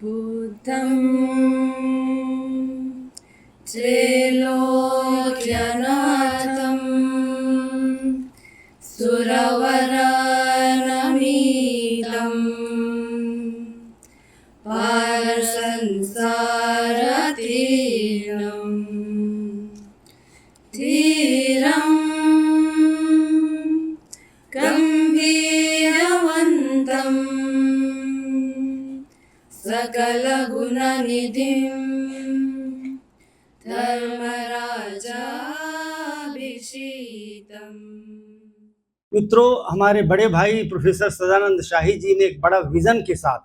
बुद्धं त्रैलोक्यनाथं सुरवरनमीतं पारसंसारतीर्णं धीरं गम्भीरवन्तं सकलगुणनिधिं धर्मराजाभिषिक्तम्। मित्रों, हमारे बड़े भाई प्रोफेसर सदानंद शाही जी ने एक बड़ा विजन के साथ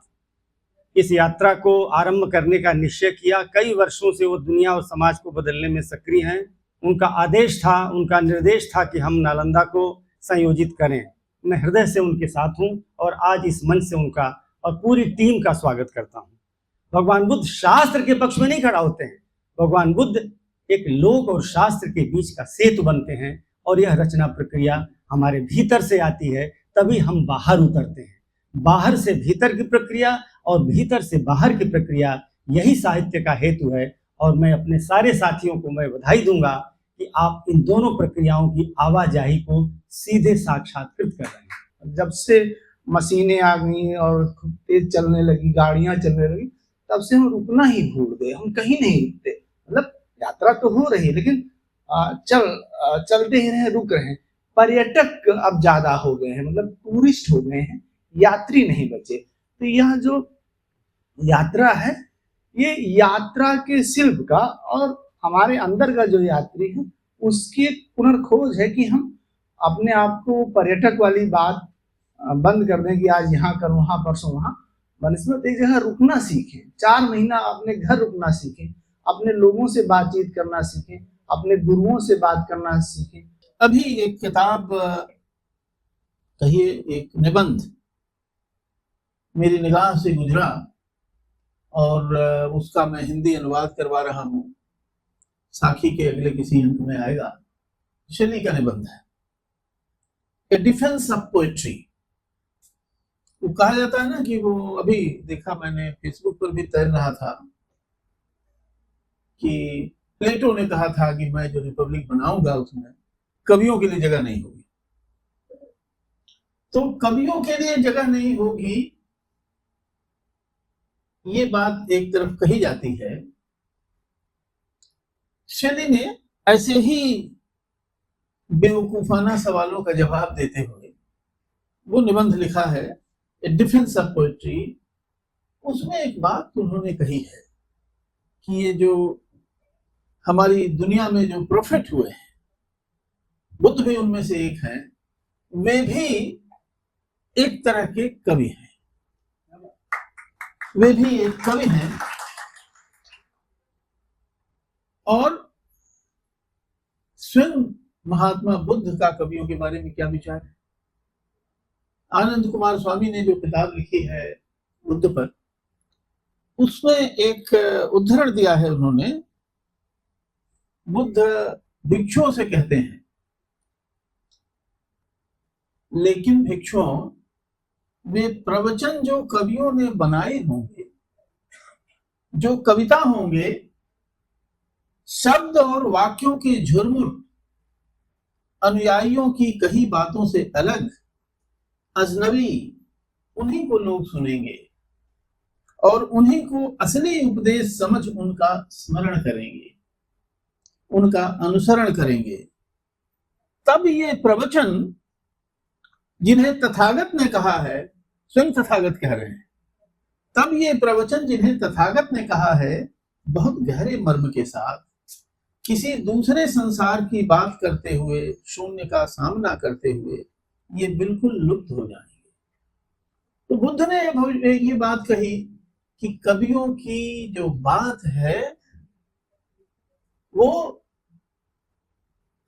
इस यात्रा को आरंभ करने का निश्चय किया। कई वर्षों से वो दुनिया और समाज को बदलने में सक्रिय हैं। उनका आदेश था, उनका निर्देश था कि हम नालंदा को संयोजित करें। मैं हृदय से उनके साथ हूं और आज इस मंच से उनका और पूरी टीम का स्वागत करता हूं। भगवान बुद्ध शास्त्र के पक्ष में नहीं खड़ा होते हैं। भगवान बुद्ध एक लोक और शास्त्र के बीच का सेतु बनते हैं और यह रचना प्रक्रिया हमारे भीतर से आती है, तभी हम बाहर उतरते हैं। बाहर से भीतर की प्रक्रिया और भीतर से बाहर की प्रक्रिया, यही साहित्य का हेतु है। और मैं अपने सारे साथियों को मैं बधाई दूंगा कि आप इन दोनों प्रक्रियाओं की आवाजाही को सीधे साक्षात्कृत कर रहे हैं। जब से मशीनें आ गई और तेज चलने लगी, गाड़ियां चलने लगी, तब से हम रुकना ही भूल गए। हम कहीं नहीं रुकते। मतलब यात्रा तो हो रही, लेकिन चलते ही रहे, रुक रहे हैं। पर्यटक अब ज्यादा हो गए हैं, मतलब टूरिस्ट हो गए हैं, यात्री नहीं बचे। तो यह जो यात्रा है, ये यात्रा के शिल्प का और हमारे अंदर का जो यात्री है उसकी पुनर्खोज है कि हम अपने आप को पर्यटक वाली बात बंद कर दें कि आज यहाँ कर, वहां परसों वहां। बनस्पत एक जगह रुकना सीखें। 4 महीना अपने घर रुकना सीखें, अपने लोगों से बातचीत करना सीखें, अपने गुरुओं से बात करना सीखें। अभी एक किताब, कहिए एक निबंध मेरी निगाह से गुजरा और उसका मैं हिंदी अनुवाद करवा रहा हूं। साखी के अगले किसी अंक में आएगा। शैली का निबंध है, ए डिफेंस ऑफ पोएट्री। वो कहा जाता है ना कि वो, अभी देखा मैंने फेसबुक पर भी तैर रहा था कि प्लेटो ने कहा था कि मैं जो रिपब्लिक बनाऊंगा उसमें कवियों के लिए जगह नहीं होगी। तो कवियों के लिए जगह नहीं होगी, ये बात एक तरफ कही जाती है। शैली ने ऐसे ही बेवकूफाना सवालों का जवाब देते हुए वो निबंध लिखा है, ए डिफेंस ऑफ पोएट्री। उसमें एक बात उन्होंने कही है कि ये जो हमारी दुनिया में जो प्रोफेट हुए हैं, बुद्ध भी उनमें से एक हैं, वे भी एक तरह के कवि हैं। वे भी एक कवि हैं। और स्वयं महात्मा बुद्ध का कवियों के बारे में क्या विचार है? आनंद कुमार स्वामी ने जो किताब लिखी है बुद्ध पर, उसमें एक उद्धरण दिया है उन्होंने। बुद्ध भिक्षुओं से कहते हैं, लेकिन भिक्षुओं, वे प्रवचन जो कवियों ने बनाए होंगे, जो कविता होंगे, शब्द और वाक्यों के झुरमुट अनुयायियों की कही बातों से अलग, अजनबी, उन्हीं को लोग सुनेंगे और उन्हीं को असली उपदेश समझ उनका स्मरण करेंगे, उनका अनुसरण करेंगे। तब ये प्रवचन जिन्हें तथागत ने कहा है, स्वयं तथागत कह रहे हैं, तब ये प्रवचन जिन्हें तथागत ने कहा है, बहुत गहरे मर्म के साथ किसी दूसरे संसार की बात करते हुए, शून्य का सामना करते हुए, ये बिल्कुल लुप्त हो जाएंगे। तो बुद्ध ने ये बात कही कि कवियों की जो बात है वो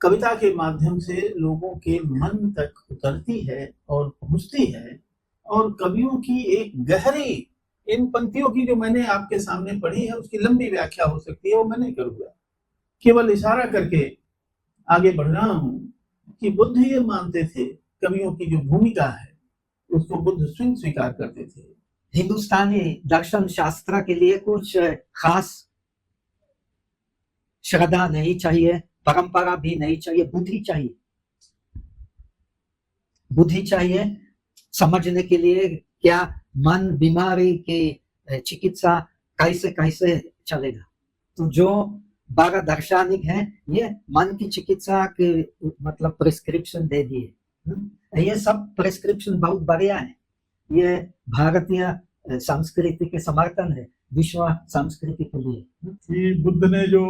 कविता के माध्यम से लोगों के मन तक उतरती है और पहुंचती है। और कवियों की एक गहरी, इन पंक्तियों की जो मैंने आपके सामने पढ़ी है उसकी लंबी व्याख्या हो सकती है, वो मैं नहीं करूंगा, केवल इशारा करके आगे बढ़ रहा हूं कि बुद्ध ये मानते थे कवियों की जो भूमिका है उसको बुद्ध स्वयं स्वीकार करते थे हिंदुस्तानी दर्शन शास्त्र के लिए कुछ खास श्रद्धा नहीं चाहिए, परंपरा भी नहीं चाहिए, बुद्धि चाहिए। बुद्धि चाहिए समझने के लिए क्या मन बीमारी की चिकित्सा कैसे कैसे चलेगा। तो जो 12 दार्शनिक हैं ये मन की चिकित्सा के मतलब प्रिस्क्रिप्शन दे दिए। ये सब प्रिस्क्रिप्शन बहुत बढ़िया है। ये भारतीय संस्कृति के समर्थन है विश्व संस्कृति के लिए। कि बुद्ध ने जो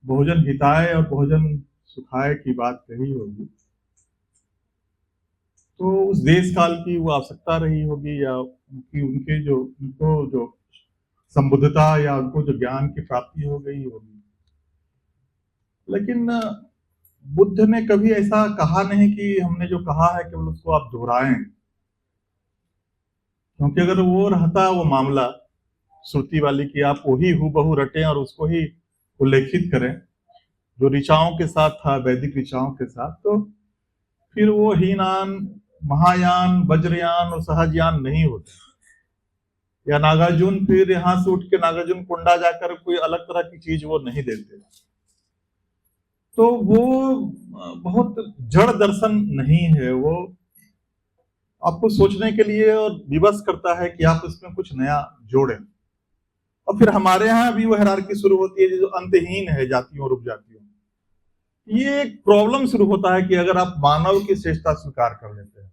भोजन हिताय और भोजन सुखाय की बात कही होगी, तो उस देश काल की वो आवश्यकता रही होगी, या उनको जो संबुद्धता या उनको जो ज्ञान की प्राप्ति हो गई होगी। लेकिन बुद्ध ने कभी ऐसा कहा नहीं कि हमने जो कहा है केवल उसको आप दोहराएं, क्योंकि अगर वो रहता वो मामला श्रुति वाली कि आप वही हूबहू रटें और उसको ही उल्लेखित करें जो ऋचाओं के साथ था, वैदिक ऋचाओं के साथ, तो फिर वो हीनान, महायान, वज्रयान और सहजयान नहीं होते, या नागार्जुन फिर यहाँ से उठ के नागार्जुन कुंडा जाकर कोई अलग तरह की चीज वो नहीं देते। तो वो बहुत जड़ दर्शन नहीं है, वो आपको सोचने के लिए और विवश करता है कि आप इसमें कुछ नया जोड़ें। और फिर हमारे यहाँ भी वो हायरार्की शुरू होती है जो अंतहीन है जातियों और उपजातियों। ये एक प्रॉब्लम शुरू होता है कि अगर आप मानव की श्रेष्ठता स्वीकार कर लेते हैं।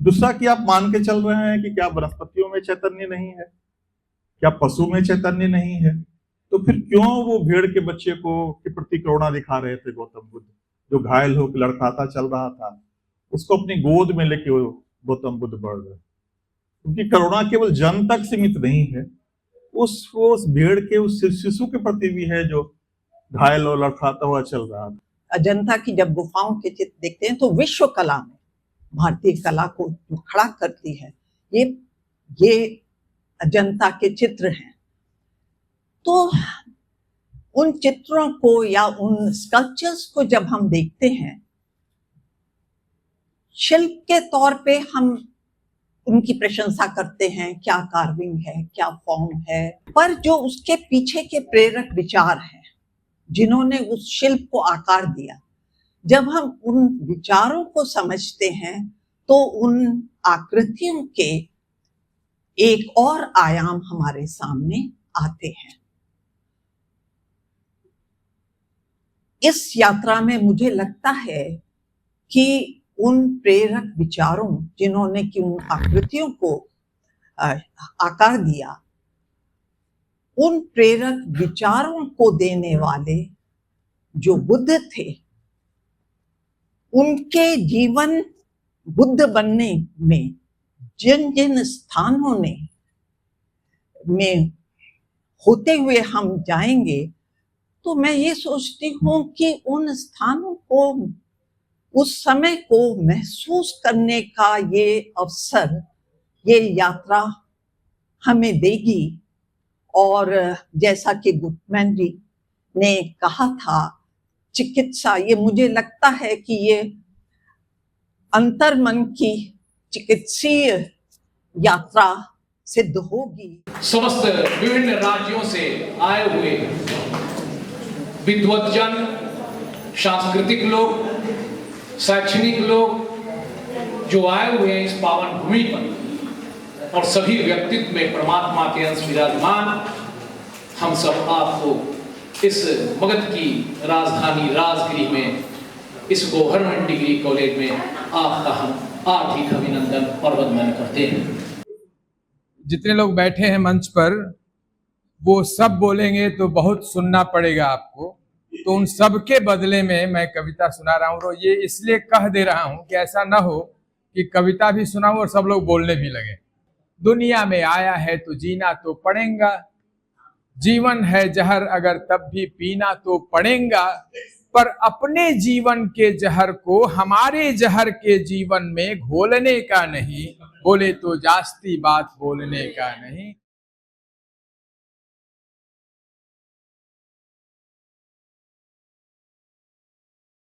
दूसरा कि आप मान के चल रहे हैं कि क्या वनस्पतियों में चैतन्य नहीं है, क्या पशु में चैतन्य नहीं है, तो फिर क्यों वो भेड़ के बच्चे को के प्रति करुणा दिखा रहे थे गौतम बुद्ध, जो घायल होकर लड़खड़ाता चल रहा था, उसको अपनी गोद में लेके गौतम बुद्ध बढ़ रहे। क्योंकि करुणा केवल जन तक सीमित नहीं है, उस भेड़ के उस शिशु के प्रति भी है जो घायल और लड़खड़ाता हुआ चल रहा था। अजंता की जब गुफाओं के चित्र देखते हैं तो विश्व कला में भारतीय कला को जो खड़ा करती है ये अजंता के चित्र हैं। तो उन चित्रों को या उन स्कल्पचर्स को जब हम देखते हैं शिल्प के तौर पे हम उनकी प्रशंसा करते हैं, क्या कार्विंग है, क्या फॉर्म है, पर जो उसके पीछे के प्रेरक विचार हैं जिन्होंने उस शिल्प को आकार दिया, जब हम उन विचारों को समझते हैं तो उन आकृतियों के एक और आयाम हमारे सामने आते हैं। इस यात्रा में मुझे लगता है कि उन प्रेरक विचारों जिन्होंने कि उन आकृतियों को आकार दिया, उन प्रेरक विचारों को देने वाले जो बुद्ध थे, उनके जीवन बुद्ध बनने में जिन जिन स्थानों में होते हुए हम जाएंगे, तो मैं ये सोचती हूँ कि उन स्थानों को, उस समय को महसूस करने का ये अवसर, ये यात्रा हमें देगी। और जैसा कि गुटमैन जी ने कहा था, चिकित्सा, ये मुझे लगता है कि ये अंतर्मन की चिकित्सीय यात्रा सिद्ध होगी। समस्त विभिन्न राज्यों से आए हुए विद्वतजन, सांस्कृतिक लोग, शैक्षणिक लोग जो आए हुए हैं इस पावन भूमि पर, और सभी व्यक्तित्व में परमात्मा के अंश विराजमान, हम सब आपको इस मगध की राजधानी राजगृह में, इस गवर्नमेंट डिग्री कॉलेज में आपका हम हार्दिक अभिनंदन और वंदन करते हैं। जितने लोग बैठे हैं मंच पर वो सब बोलेंगे तो बहुत सुनना पड़ेगा आपको, तो उन सब के बदले में मैं कविता सुना रहा हूँ। और ये इसलिए कह दे रहा हूँ कि ऐसा ना हो कि कविता भी सुनाऊं और सब लोग बोलने भी लगे। दुनिया में आया है तो जीना तो पड़ेगा, जीवन है जहर अगर तब भी पीना तो पड़ेगा, पर अपने जीवन के जहर को हमारे जहर के जीवन में घोलने का नहीं, बोले तो जास्ती बात बोलने का नहीं।